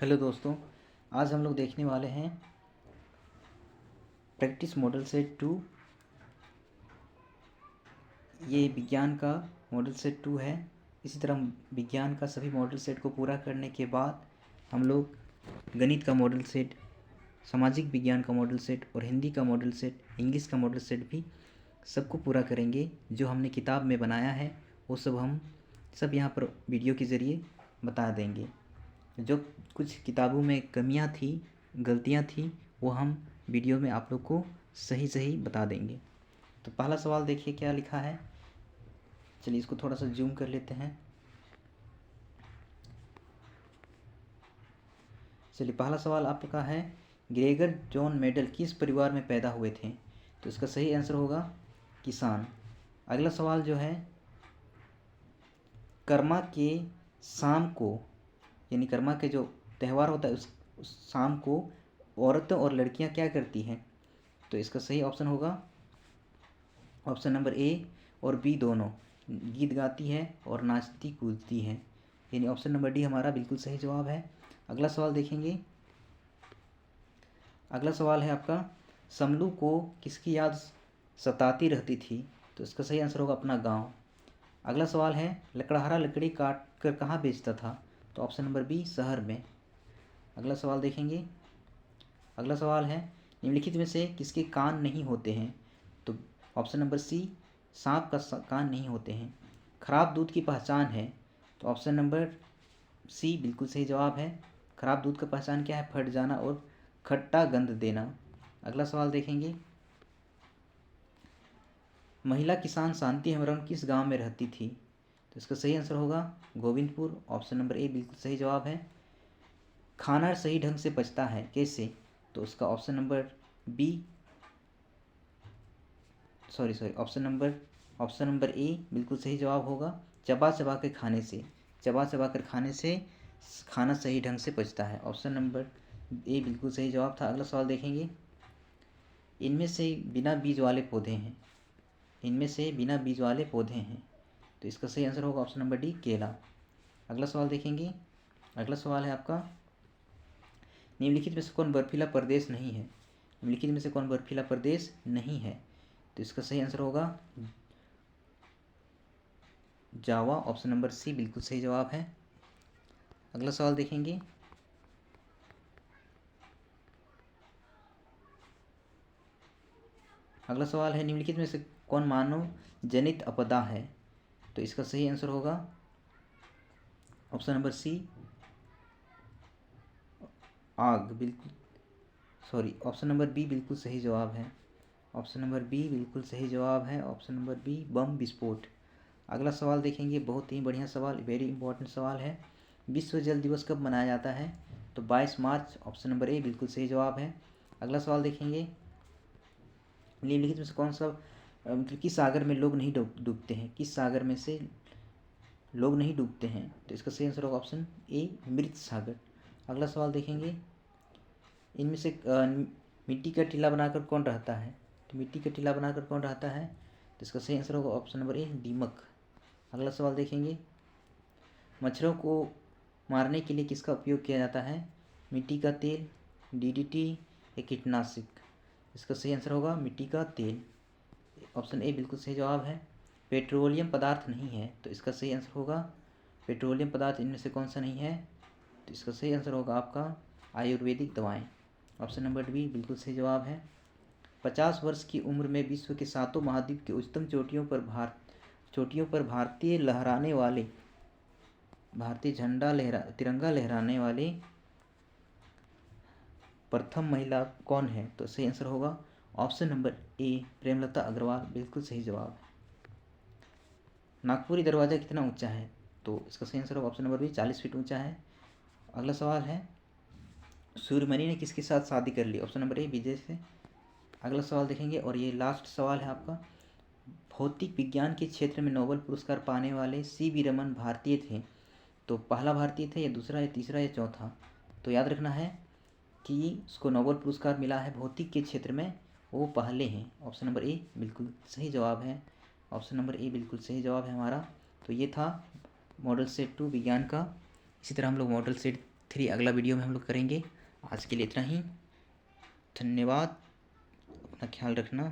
Hello दोस्तों, आज हम लोग देखने वाले हैं प्रैक्टिस मॉडल सेट 2। ये विज्ञान का मॉडल सेट 2 है। इसी तरह विज्ञान का सभी मॉडल सेट को पूरा करने के बाद हम लोग गणित का मॉडल सेट, सामाजिक विज्ञान का मॉडल सेट और हिंदी का मॉडल सेट, इंग्लिश का मॉडल सेट भी सबको पूरा करेंगे। जो हमने किताब में बनाया है वो सब हम यहाँ पर वीडियो के ज़रिए बता देंगे। जो कुछ किताबों में कमियां थी, गलतियां थी, वो हम वीडियो में आप लोग को सही बता देंगे। तो पहला सवाल देखिए क्या लिखा है। चलिए इसको थोड़ा सा जूम कर लेते हैं। चलिए पहला सवाल आपका है, ग्रेगर जॉन मेडल किस परिवार में पैदा हुए थे? तो इसका सही आंसर होगा किसान। अगला सवाल जो है, कर्मा के शाम को, यानी कर्मा के जो त्यौहार होता है उस शाम को औरतें और लड़कियां क्या करती हैं? तो इसका सही ऑप्शन होगा ऑप्शन नंबर ए और बी, दोनों गीत गाती है और नाचती कूदती है, यानी ऑप्शन नंबर डी हमारा बिल्कुल सही जवाब है। अगला सवाल देखेंगे। अगला सवाल है आपका, समलू को किसकी याद सताती रहती थी? तो इसका सही आंसर होगा अपना गांव। अगला सवाल है, लकड़हारा लकड़ी काट कर कहाँ बेचता था? तो ऑप्शन नंबर बी, शहर में। अगला सवाल देखेंगे। अगला सवाल है, निम्नलिखित में से किसके कान नहीं होते हैं? तो ऑप्शन नंबर सी, सांप का कान नहीं होते हैं। खराब दूध की पहचान है? तो ऑप्शन नंबर सी बिल्कुल सही जवाब है। खराब दूध का पहचान क्या है? फट जाना और खट्टा गंध देना। अगला सवाल देखेंगे। महिला किसान शांति हेम्ब्रम किस गांव में रहती थी? तो इसका सही आंसर होगा गोविंदपुर। ऑप्शन नंबर ए बिल्कुल सही जवाब है। खाना सही ढंग से पचता है कैसे? तो उसका option number B, option number A बिल्कुल सही जवाब होगा। चबा चबा के खाने से, चबा चबा कर खाने से खाना सही ढंग से पचता है। ऑप्शन नंबर ए बिल्कुल सही जवाब था। अगला सवाल देखेंगे। इनमें से बिना बीज वाले पौधे हैं, इनमें से बिना बीज वाले पौधे हैं। तो इसका सही आंसर होगा ऑप्शन नंबर डी, केला। अगला सवाल देखेंगे। अगला सवाल है आपका, निम्नलिखित में से कौन बर्फीला प्रदेश नहीं है? निम्नलिखित में से कौन बर्फीला प्रदेश नहीं है? तो इसका सही आंसर होगा जावा। ऑप्शन नंबर सी बिल्कुल सही जवाब है। अगला सवाल देखेंगे। अगला सवाल है, निम्नलिखित में से कौन मानव जनित आपदा है? तो इसका सही आंसर होगा ऑप्शन नंबर सी, आग। ऑप्शन नंबर बी बिल्कुल सही जवाब है। ऑप्शन नंबर बी बिल्कुल सही जवाब है। ऑप्शन नंबर बी, बम विस्फोट। अगला सवाल देखेंगे, बहुत ही बढ़िया सवाल, वेरी इंपॉर्टेंट सवाल है। विश्व जल दिवस कब मनाया जाता है? तो 22 मार्च। ऑप्शन नंबर ए बिल्कुल सही जवाब है। अगला सवाल देखेंगे। निम्नलिखित में से कौन सा मतलब किस सागर में लोग नहीं डूबते हैं? किस सागर में से लोग नहीं डूबते हैं? तो इसका सही आंसर होगा ऑप्शन ए, मृत सागर। अगला सवाल देखेंगे। इनमें से मिट्टी का टीला बनाकर कौन रहता है? तो मिट्टी का टीला बनाकर कौन रहता है? तो इसका सही आंसर होगा ऑप्शन नंबर ए, दीमक। अगला सवाल देखेंगे। मच्छरों को मारने के लिए किसका उपयोग किया जाता है? मिट्टी का तेल, डीडीटी या कीटनाशक? इसका सही आंसर होगा मिट्टी का तेल। ऑप्शन ए बिल्कुल सही जवाब है। पेट्रोलियम पदार्थ नहीं है, तो इसका सही आंसर होगा पेट्रोलियम पदार्थ इनमें से कौन सा नहीं है? तो इसका सही आंसर होगा आपका आयुर्वेदिक दवाएं। ऑप्शन नंबर बी बिल्कुल सही जवाब है। 50 वर्ष की उम्र में विश्व के 7 महाद्वीप के उच्चतम चोटियों पर भारतीय तिरंगा लहराने वाले प्रथम महिला कौन है? तो सही आंसर होगा option number A, Premlata Agrawal. बिल्कुल सही जवाब है। नागपुरी दरवाज़ा कितना ऊंचा है? तो इसका सही आंसर होगा ऑप्शन नंबर बी, 40 फीट ऊंचा है। अगला सवाल है, सूर्यमणि ने किसके साथ शादी कर ली? ऑप्शन नंबर ए, विजय से। अगला सवाल देखेंगे और ये लास्ट सवाल है आपका, भौतिक विज्ञान के क्षेत्र में नोबेल पुरस्कार पाने वाले सीवी रमन भारतीय थे? तो पहला भारतीय थे या दूसरा या तीसरा या चौथा? तो याद रखना है कि उसको नोबेल पुरस्कार मिला है भौतिक के क्षेत्र में, वो पहले हैं। ऑप्शन नंबर ए बिल्कुल सही जवाब है। ऑप्शन नंबर ए बिल्कुल सही जवाब है हमारा। तो ये था मॉडल सेट 2 विज्ञान का। इसी तरह हम लोग मॉडल सेट 3 अगला वीडियो में हम लोग करेंगे। आज के लिए इतना ही। धन्यवाद, अपना ख्याल रखना।